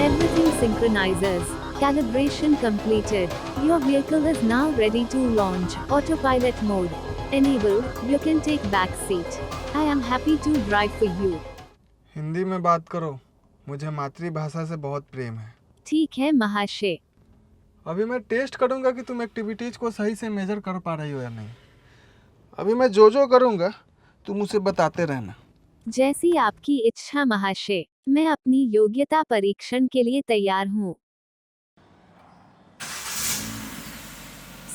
Everything synchronizes. Calibration completed. Your vehicle is now ready to launch. Autopilot mode enabled. You can take back seat. I am happy to drive for you. Hindi में बात करो, मुझे मातृभाषा से बहुत प्रेम है। ठीक है महाशय। अभी मैं टेस्ट करूंगा कि तुम एक्टिविटीज को सही से मेजर कर पा रही हो या नहीं। अभी मैं जो करूंगा तुम उसे बताते रहना। जैसी आपकी इच्छा महाशय। मैं अपनी योग्यता परीक्षण के लिए तैयार हूँ।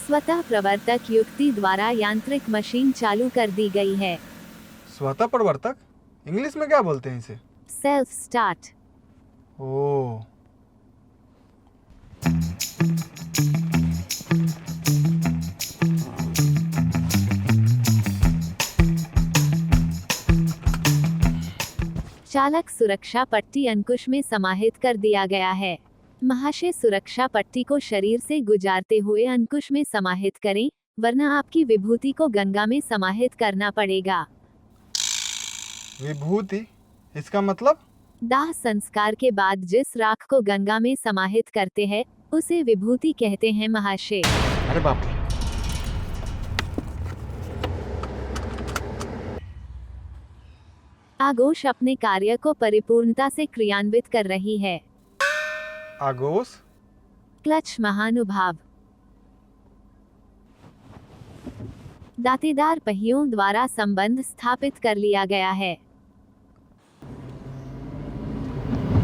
स्वतः प्रवर्तक युक्ति द्वारा यांत्रिक मशीन चालू कर दी गई है। स्वतः प्रवर्तक? इंग्लिश में क्या बोलते हैं इसे? Self start. ओह। चालक सुरक्षा पट्टी अंकुश में समाहित कर दिया गया है। महाशय सुरक्षा पट्टी को शरीर से गुजारते हुए अंकुश में समाहित करें, वरना आपकी विभूति को गंगा में समाहित करना पड़ेगा। विभूति? इसका मतलब? दाह संस्कार के बाद जिस राख को गंगा में समाहित करते हैं, उसे विभूति कहते हैं महाशय। अरे बाप रे। आगोश अपने कार्य को परिपूर्णता से क्रियान्वित कर रही है। आगोश? क्लच महानुभाव। दांतेदार पहियों द्वारा संबंध स्थापित कर लिया गया है।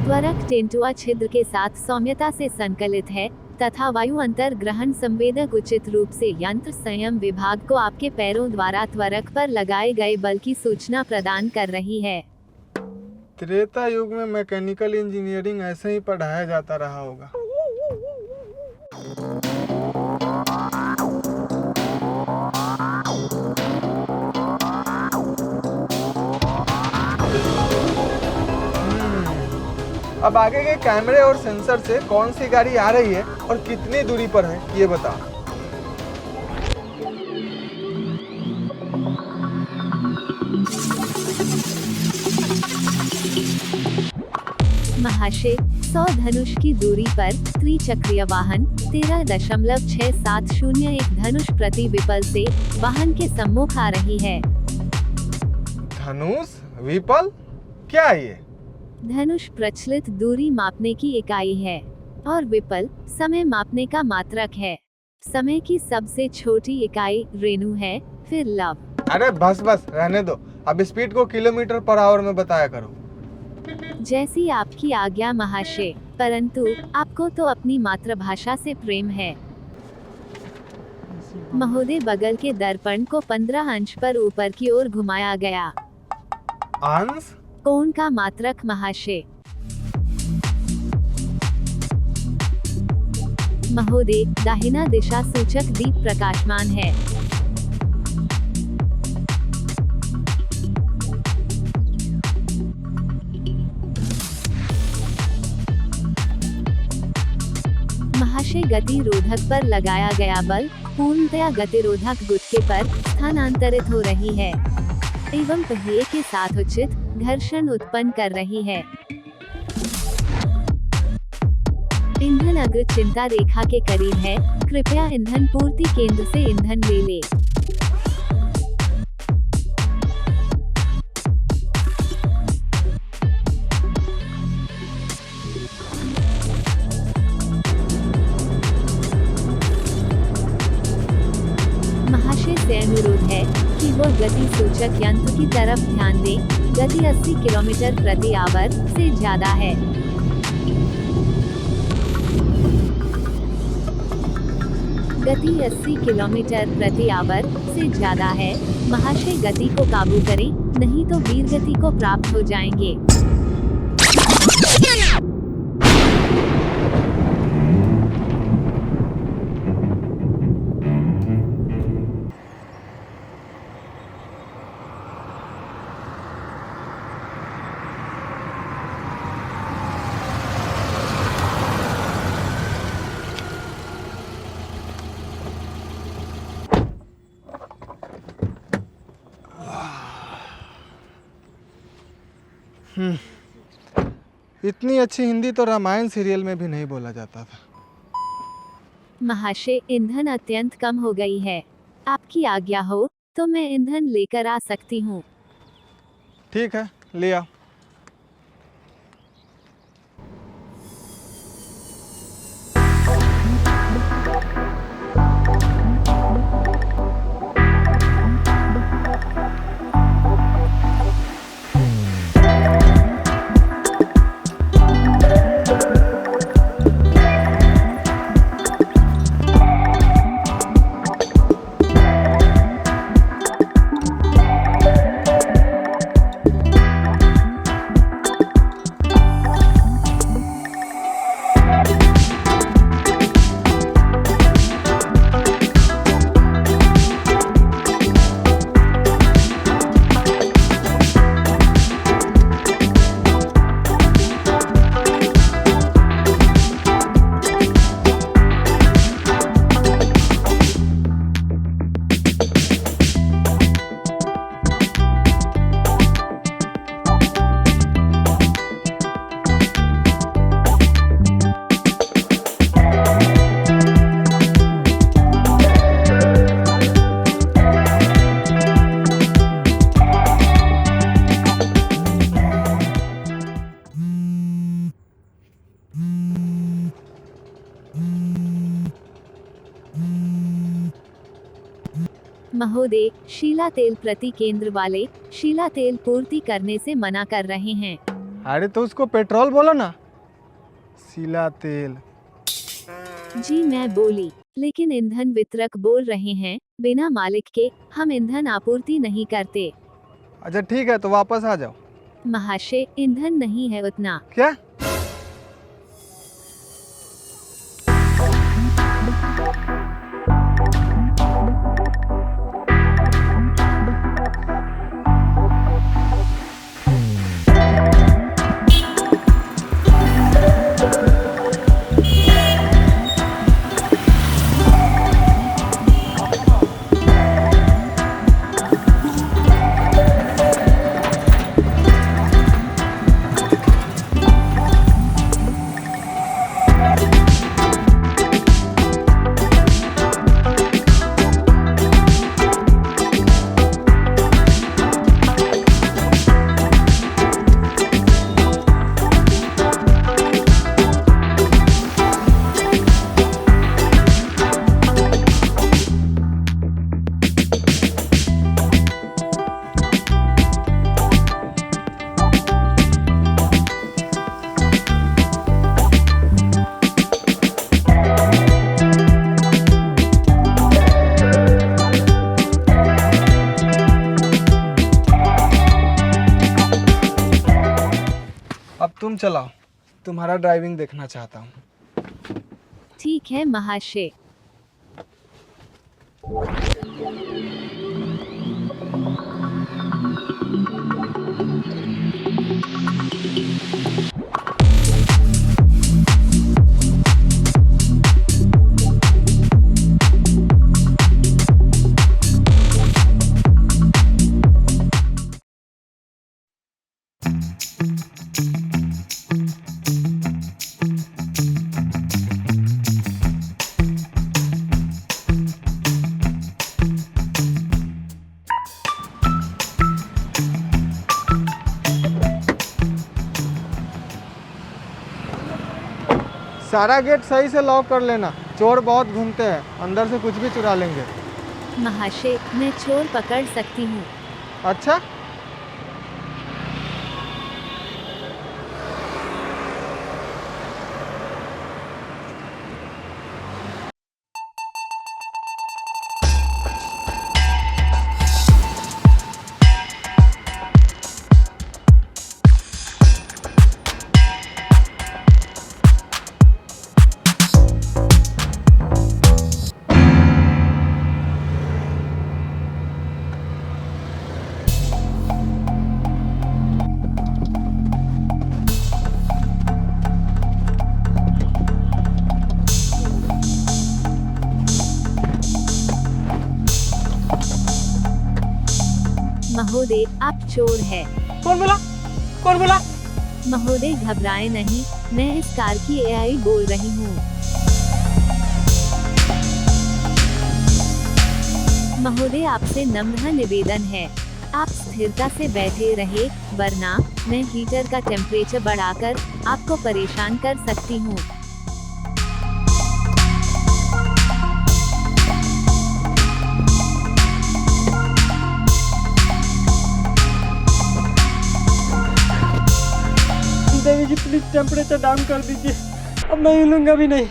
त्वरक टेंटुआ छिद्र के साथ सौम्यता से संकलित है तथा वायु अंतर ग्रहण संवेदक उचित रूप से यंत्र संयम विभाग को आपके पैरों द्वारा त्वरक पर लगाए गए बल की सूचना प्रदान कर रही है। त्रेता युग में मैकेनिकल इंजीनियरिंग ऐसे ही पढ़ाया जाता रहा होगा। अब आगे के कैमरे और सेंसर से कौन सी गाड़ी आ रही है और कितनी दूरी पर है ये बता। महाशय 100 धनुष की दूरी पर त्रिचक्रीय वाहन 13.6701 धनुष प्रति विपल से वाहन के सम्मुख आ रही है। धनुष? विपल? क्या ये? धनुष प्रचलित दूरी मापने की इकाई है और विपल समय मापने का मात्रक है। समय की सबसे छोटी इकाई रेणु है, फिर लव। अरे बस रहने दो। अब स्पीड को किलोमीटर पर आवर में बताया करो। जैसी आपकी आज्ञा महाशय, परंतु आपको तो अपनी मातृभाषा से प्रेम है। महोदय, बगल के दर्पण को 15 अंश पर ऊपर की ओर घुमाया गया। अंश? कोण का मात्रक महाशय। महोदय, दाहिना दिशा सूचक दीप प्रकाशमान है। महाशय, गतिरोधक पर लगाया गया बल पूर्णतया गतिरोधक गुटके पर स्थानांतरित हो रही है एवं पहिए के साथ उचित घर्षण उत्पन्न कर रही है। ईंधन अग्र चिंता रेखा के करीब है, कृपया ईंधन पूर्ति केंद्र से ईंधन ले ले। महाशय से अनुरोध है कि वो गति सूचक यंत्र की तरफ ध्यान दें। गति 80 किलोमीटर प्रति आवर से ज्यादा है। गति 80 किलोमीटर प्रति आवर से ज्यादा है। महाशय, गति को काबू करें, नहीं तो वीर गति को प्राप्त हो जाएंगे। इतनी अच्छी हिंदी तो रामायण सीरियल में भी नहीं बोला जाता था। महाशय, ईंधन अत्यंत कम हो गई है। आपकी आज्ञा हो तो मैं ईंधन लेकर आ सकती हूँ। ठीक है, ले आओ। महोदय, शीला तेल प्रति केंद्र वाले शीला तेल पूर्ति करने से मना कर रहे हैं। अरे तो उसको पेट्रोल बोलो ना, शीला तेल। जी मैं बोली, लेकिन ईंधन वितरक बोल रहे हैं बिना मालिक के हम ईंधन आपूर्ति नहीं करते। अच्छा ठीक है, तो वापस आ जाओ। महाशय, ईंधन नहीं है उतना। क्या? अब तुम चलाओ, तुम्हारा ड्राइविंग देखना चाहता हूँ। ठीक है महाशय। सारा गेट सही से लॉक कर लेना, चोर बहुत घूमते हैं, अंदर से कुछ भी चुरा लेंगे। महाशय, मैं चोर पकड़ सकती हूँ। अच्छा, महोदय, आप चोर हैं। कौन बोला? कौन बोला? महोदय घबराए नहीं, मैं इस कार की एआई बोल रही हूँ। महोदय, आपसे नम्र निवेदन है, आप स्थिरता से बैठे रहे, वरना मैं हीटर का टेम्परेचर बढ़ाकर आपको परेशान कर सकती हूँ। देवी जी प्लीज टेम्परेचर डाउन कर दीजिए, अब मैं हिलूंगा भी नहीं।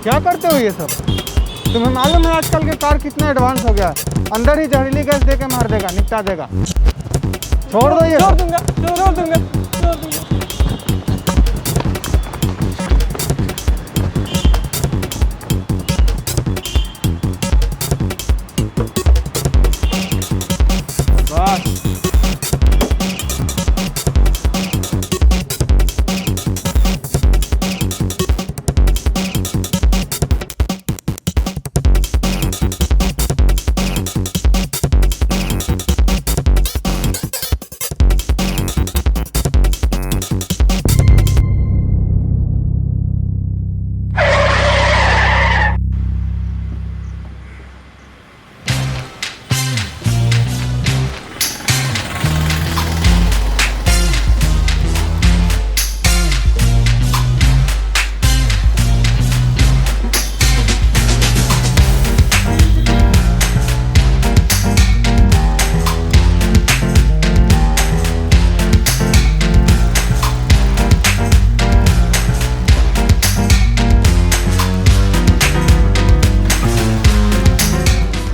क्या करते हो ये सब? तुम्हें मालूम है आजकल के कार कितना एडवांस हो गया है? अंदर ही जहरीली गैस दे के मार देगा, निपटा देगा। छोड़ दो ये छोड़ सब। दूंगा, छोड़ दूंगा, छोड़ दूंगा। बस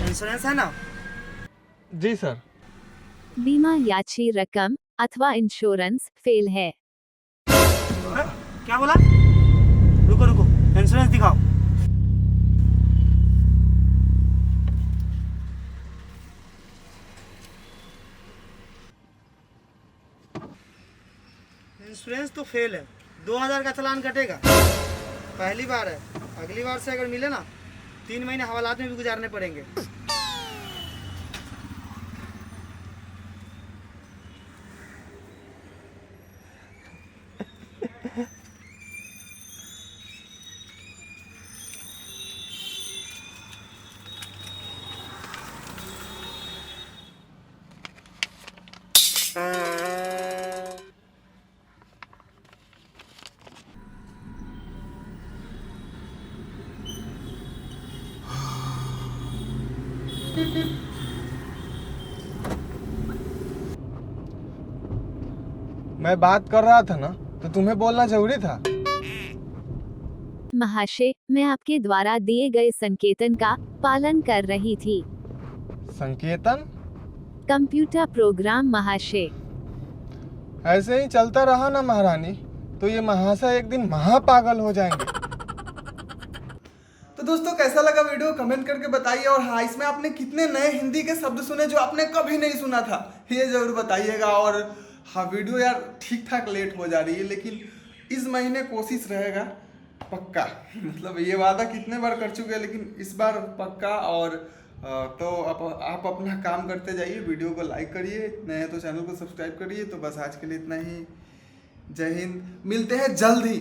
इंश्योरेंस है ना? जी सर। बीमा याची रकम अथवा इंश्योरेंस फेल है। क्या बोला? रुको रुको, इंश्योरेंस दिखाओ। इंश्योरेंस तो फेल है, 2000 का चालान कटेगा। पहली बार है, अगली बार से अगर मिले ना 3 महीने हवालात में भी गुजारने पड़ेंगे। मैं बात कर रहा था ना, तो तुम्हें बोलना जरूरी था। महाशय, मैं आपके द्वारा दिए गए संकेतन का पालन कर रही थी। संकेतन? कंप्यूटर प्रोग्राम महाशय। ऐसे ही चलता रहा ना महारानी, तो ये महाशय एक दिन महापागल हो जाएंगे। तो दोस्तों कैसा लगा वीडियो कमेंट करके बताइए, और हाँ, इसमें आपने कितने नए हिंदी के शब्द सुने जो आपने कभी नहीं सुना था, ये जरूर बताइएगा। और हाँ, वीडियो यार ठीक ठाक लेट हो जा रही है, लेकिन इस महीने कोशिश रहेगा पक्का। मतलब ये वादा कितने बार कर चुके हैं, लेकिन इस बार पक्का। और तो आप अपना काम करते जाइए, वीडियो को लाइक करिए, नए हैं तो चैनल को सब्सक्राइब करिए। तो बस आज के लिए इतना ही। जय हिंद, मिलते हैं जल्द ही।